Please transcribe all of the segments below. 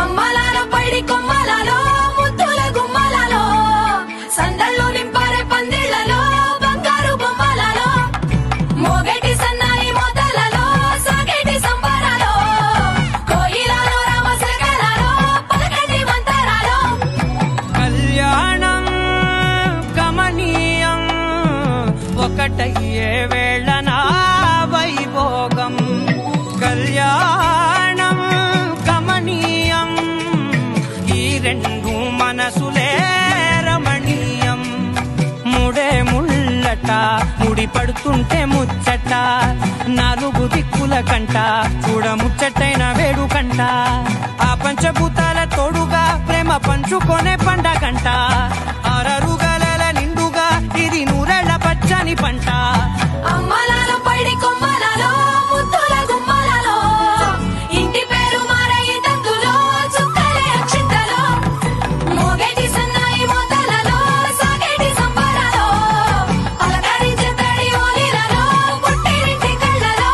అమ్మలాల పైడి కొమ్మలలో ముద్దుల గుమ్మలలో సందళ్ళు నింపారే పందిళ్లలో బంగారు బొమ్మలలో మోగేటి సన్నాయి మోతలలో సాగేటి సంబరాలో కోయిలలో రామశకలలో పలకటి మంతరాలో కళ్యాణం గమనీయం ఒకటయ్యే వేళ నా వైభోగం కళ్యాణం గమనీయం ఈ రెండు మనసులే రమణీయం ముడే ముళ్ళట ముడి పడుతుంటే ముచ్చట నాలుగు దిక్కుల కంట చూడ ముచ్చటైన వేడుకంట ఆ పంచభూతాల తోడుగా ప్రేమ పంచుకొనే పండగంట ఆరరుగల నిండుగా ఇది నూరెళ్ళ పచ్చని పంట అమ్మలాల పైడి కొమ్మలలో ముద్దుల గుమ్మలలో ఇంటి పేరు మారయి తందులో చుక్కలే అక్షింతలో మోగేటి సన్నాయి మోతలలో సాగేటి సంబరాలో అలకరించే తడి ఓలిలలో పుట్టినింటి కళ్ళలో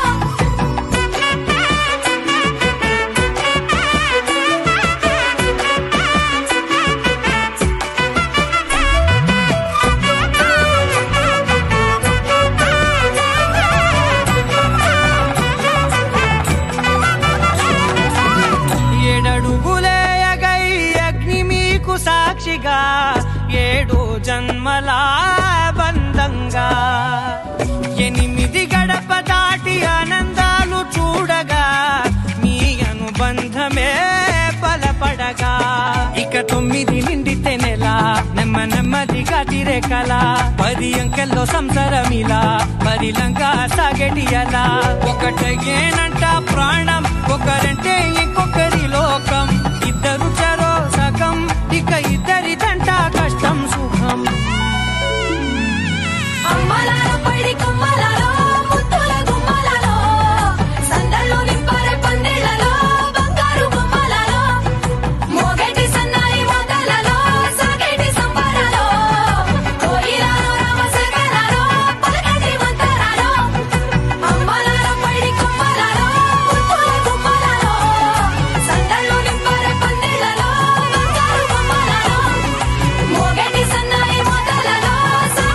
ఏడడుగులేయగై అగ్ని మీకు సాక్షిగా ఏడు జన్మల బంధంగా 8 గడప దాటి ఆనందాలు చూడగా మీ అనుబంధమే బలపడగా ఇక 9 నిండితే నెల నెమ్మదిగా తిరేకల 10 అంకెల్లో సంసారమిలా పరిలంగా సాగడియలా ఒకటేనంట